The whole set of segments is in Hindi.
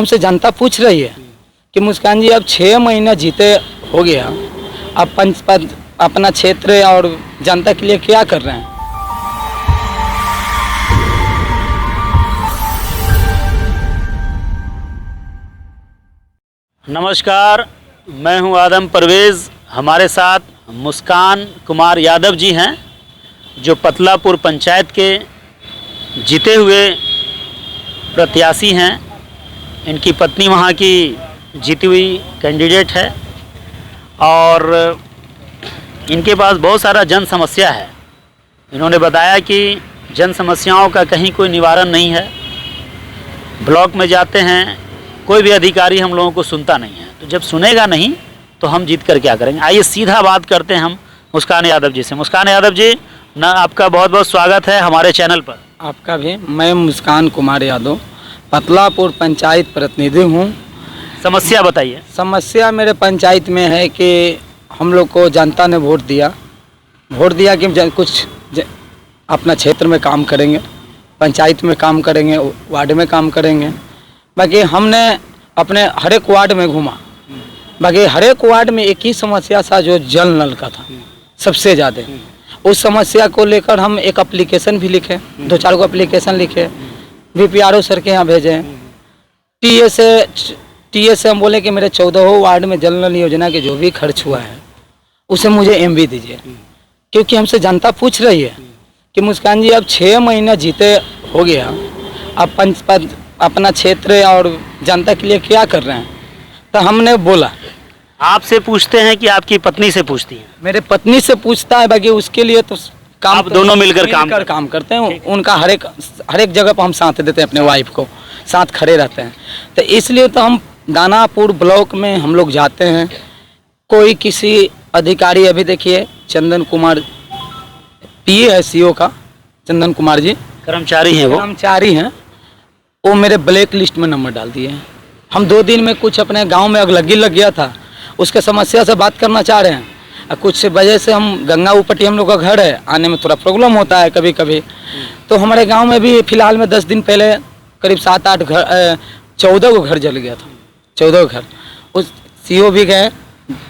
हमसे जनता पूछ रही है कि मुस्कान जी अब 6 महीना जीते हो गया, अब पंच पद अपना क्षेत्र और जनता के लिए क्या कर रहे हैं। नमस्कार, मैं हूं आदम परवेज़। हमारे साथ मुस्कान कुमार यादव जी हैं जो पतलापुर पंचायत के जीते हुए प्रत्याशी हैं। इनकी पत्नी वहां की जीती हुई कैंडिडेट है और इनके पास बहुत सारा जन समस्या है। इन्होंने बताया कि जन समस्याओं का कहीं कोई निवारण नहीं है। ब्लॉक में जाते हैं, कोई भी अधिकारी हम लोगों को सुनता नहीं है, तो जब सुनेगा नहीं तो हम जीत कर क्या करेंगे। आइए सीधा बात करते हैं हम मुस्कान यादव जी से। मुस्कान यादव जी ना, आपका बहुत बहुत स्वागत है हमारे चैनल पर। आपका भी। मैं मुस्कान कुमार यादव पतलापुर पंचायत प्रतिनिधि हूँ। समस्या बताइए। समस्या मेरे पंचायत में है कि हम लोग को जनता ने वोट दिया कि कुछ अपना क्षेत्र में काम करेंगे, पंचायत में काम करेंगे, वार्ड में काम करेंगे। बाकी हमने अपने हर एक वार्ड में घूमा, बाकी हर एक वार्ड में एक ही समस्या था जो जल नल का था सबसे ज़्यादा। उस समस्या को लेकर हम एक एप्लीकेशन भी लिखे, 2-4 को एप्लीकेशन लिखे, VPRO सर के यहाँ भेजे। टीए से हम बोले कि मेरे 14 वार्ड में जल नल योजना के जो भी खर्च हुआ है उसे मुझे MB दीजिए, क्योंकि हमसे जनता पूछ रही है कि मुस्कान जी अब 6 महीना जीते हो गया, अब पंच पद अपना क्षेत्र और जनता के लिए क्या कर रहे हैं। तो हमने बोला, आपसे पूछते हैं कि आपकी पत्नी से पूछती हैं? मेरे पत्नी से पूछता है, बाकी उसके लिए तो काम आप दोनों मिलकर काम करते हैं। उनका हर एक जगह पर हम साथ देते हैं, अपने वाइफ को साथ खड़े रहते हैं। तो इसलिए तो हम दानापुर ब्लॉक में हम लोग जाते हैं। कोई किसी अधिकारी, अभी देखिए चंदन कुमार PA है CO का, चंदन कुमार जी कर्मचारी हैं, वो कर्मचारी हैं, वो मेरे ब्लैक लिस्ट में नंबर डाल दिए हैं। हम 2 दिन में कुछ अपने गांव में अगलगी लग गया था, उसके समस्या से बात करना चाह रहे हैं। कुछ वजह से हम गंगा ऊपटी हम लोग का घर है, आने में थोड़ा प्रॉब्लम होता है कभी कभी। तो हमारे गांव में भी फिलहाल में 10 दिन पहले करीब 7-8 घर 14 को घर जल गया था, 14 घर। उस CO भी गए,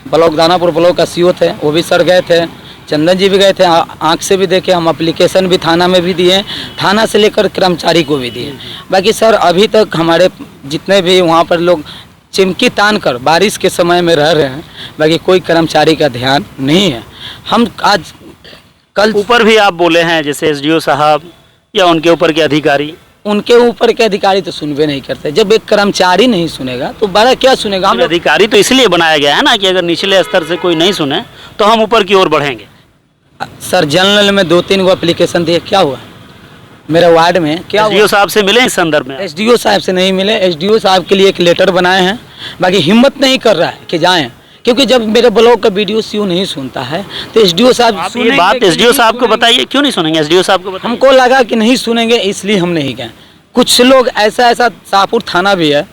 ब्लॉक दानापुर ब्लॉक का CO थे, वो भी सर गए थे, चंदन जी भी गए थे, आँख से भी देखे। हम एप्लीकेशन भी थाना में भी दिए, थाना से लेकर कर्मचारी को भी दिए। बाकी सर अभी तक हमारे जितने भी वहाँ पर लोग चिमकी तान कर बारिश के समय में रह रहे हैं, बाकी कोई कर्मचारी का ध्यान नहीं है। हम आज कल ऊपर भी आप बोले हैं, जैसे SDO साहब या उनके ऊपर के अधिकारी, उनके ऊपर के अधिकारी तो सुनवे नहीं करते। जब एक कर्मचारी नहीं सुनेगा तो बड़ा क्या सुनेगा। हम अधिकारी तो इसलिए बनाया गया है ना कि अगर निचले स्तर से कोई नहीं सुने तो हम ऊपर की ओर बढ़ेंगे। सर जनरल में 2-3 को एप्लीकेशन दिए, क्या हुआ मेरे वार्ड में? क्या SDO साहब से मिले इस संदर्भ में? SDO साहब से नहीं मिले। SDO साहब के लिए एक लेटर बनाए हैं, बाकी हिम्मत नहीं कर रहा है कि जाएं, क्योंकि जब मेरे ब्लॉक का BDO CO नहीं सुनता है तो SDO साहब ये बात SDO साहब को बताइए, क्यों नहीं सुनेंगे? SDO साहब को बताइए। हमको लगा कि नहीं सुनेंगे, इसलिए हम नहीं गए। कुछ लोग ऐसा शाहपुर थाना भी है,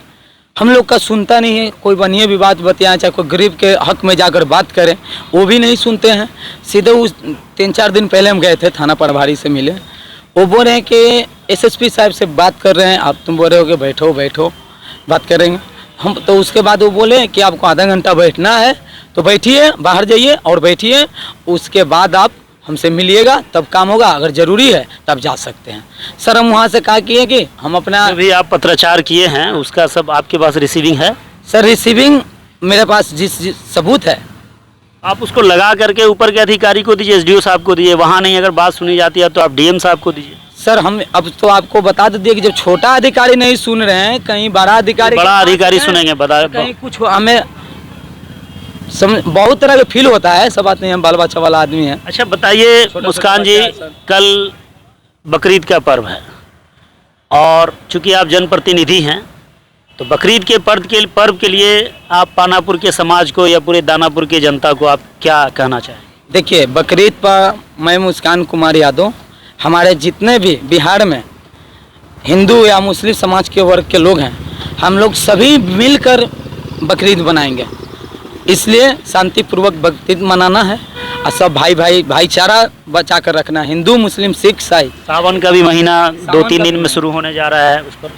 हम लोग का सुनता नहीं है। कोई बनिए भी बात बताएं, चाहे कोई गरीब के हक में जाकर बात करें, वो भी नहीं सुनते हैं। सीधे उस 3-4 दिन पहले हम गए थे, थाना प्रभारी से मिले। वो बोल रहे हैं कि SSP साहब से बात कर रहे हैं, आप तुम बोल रहे हो कि बैठो बात करेंगे हम। तो उसके बाद वो बोले कि आपको आधा घंटा बैठना है तो बैठिए, बाहर जाइए और बैठिए, उसके बाद आप हमसे मिलिएगा, तब काम होगा, अगर ज़रूरी है तब जा सकते हैं। सर हम वहाँ से कहा किए कि हम अपना भी आप पत्राचार किए हैं, उसका सब आपके पास रिसीविंग है? सर रिसीविंग मेरे पास जिस सबूत है, आप उसको लगा करके ऊपर के अधिकारी को दीजिए, SDO साहब को दीजिए। वहाँ नहीं अगर बात सुनी जाती है तो आप DM साहब को दीजिए। सर हम अब तो आपको बता दिए कि जब छोटा अधिकारी नहीं सुन रहे हैं, कहीं बड़ा अधिकारी सुनेंगे। कहीं कुछ हमें बहुत तरह का फील होता है। सब बात नहीं, हम बाल बच्चा वाला आदमी है। अच्छा बताइए मुस्कान जी, कल बकरीद का पर्व है और चूंकि आप जनप्रतिनिधि हैं तो बकरीद के पर्व के लिए आप पानापुर के समाज को या पूरे दानापुर की जनता को आप क्या कहना चाहें? देखिए बकरीद पर मैं मुस्कान कुमार यादव, हमारे जितने भी बिहार में हिंदू या मुस्लिम समाज के वर्ग के लोग हैं, हम लोग सभी मिलकर बकरीद बनाएंगे। इसलिए शांतिपूर्वक बकरीद मनाना है और सब भाईचारा बचा कर रखना है। हिंदू मुस्लिम सिख ईसाई। सावन का भी महीना 2-3 दिन में शुरू होने जा रहा है, उस पर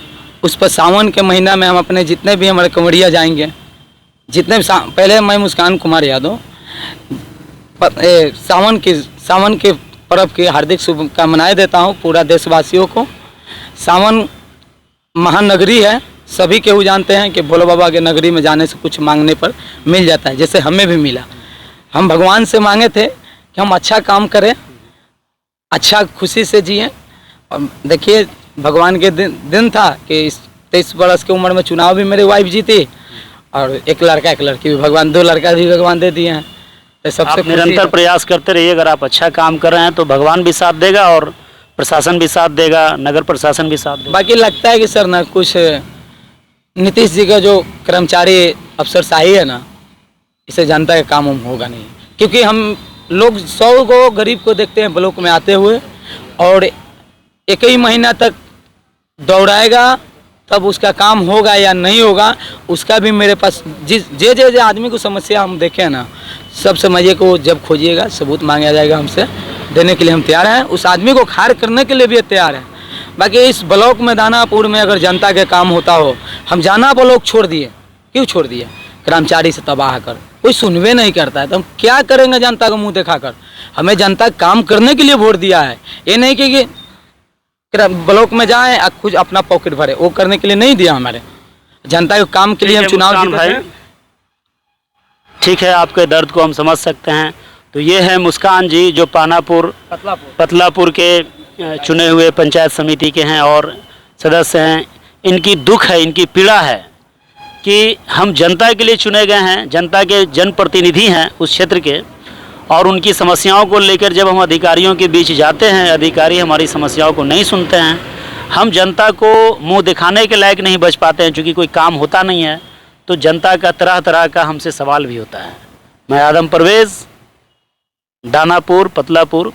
उस पर सावन के महीना में हम अपने जितने भी हमारे कंवरिया जाएंगे, जितने भी पहले मैं मुस्कान कुमार यादव सावन के पर्व की हार्दिक शुभकामनाएं देता हूं पूरा देशवासियों को। सावन महानगरी है, सभी केहू जानते हैं कि भोले बाबा के नगरी में जाने से कुछ मांगने पर मिल जाता है, जैसे हमें भी मिला। हम भगवान से मांगे थे कि हम अच्छा काम करें, अच्छा खुशी से जिए। और देखिए भगवान के दिन था कि 23 बरस की उम्र में चुनाव भी मेरी वाइफ जीती और एक लड़का एक लड़की भी भगवान, 2 लड़का भी भगवान दे दिए हैं। तो सबसे आप निरंतर प्रयास करते रहिए। अगर आप अच्छा काम कर रहे हैं तो भगवान भी साथ देगा और प्रशासन भी साथ देगा, नगर प्रशासन भी साथ देगा। बाकी लगता है कि सर ना कुछ नीतीश जी का जो कर्मचारी अफसरशाही है ना, इसे जनता का काम होगा नहीं। क्योंकि हम लोग 100 को गरीब को देखते हैं ब्लॉक में आते हुए और एक ही महीना तक दौड़ाएगा, तब उसका काम होगा या नहीं होगा उसका भी मेरे पास जे आदमी को समस्या हम देखें ना, सब समझिए को जब खोजिएगा सबूत मांगा जाएगा, हमसे देने के लिए हम तैयार हैं। उस आदमी को खार करने के लिए भी तैयार हैं। बाकी इस ब्लॉक में दानापुर में अगर जनता के काम होता हो, हम जाना ब्लॉक छोड़ दिए, क्यों छोड़ दिए? कर्मचारी से तबाह कर, कोई सुनवे नहीं करता है तो हम क्या करेंगे जनता को मुंह दिखाकर? हमें जनता काम करने के लिए वोट दिया है, ये नहीं कि ब्लॉक में जाए और कुछ अपना पॉकेट भरे, वो करने के लिए नहीं दिया। हमारे जनता के काम के लिए हम चुनाव जीते हैं। ठीक है, आपके दर्द को हम समझ सकते हैं। तो ये है मुस्कान जी जो पतलापुर के चुने हुए पंचायत समिति के हैं और सदस्य हैं। इनकी दुख है, इनकी पीड़ा है कि हम जनता के लिए चुने गए हैं, जनता के जनप्रतिनिधि हैं उस क्षेत्र के, और उनकी समस्याओं को लेकर जब हम अधिकारियों के बीच जाते हैं, अधिकारी हमारी समस्याओं को नहीं सुनते हैं। हम जनता को मुंह दिखाने के लायक नहीं बच पाते हैं, क्योंकि कोई काम होता नहीं है। तो जनता का तरह तरह का हमसे सवाल भी होता है। मैं आदम परवेज़, दानापुर, पतलापुर।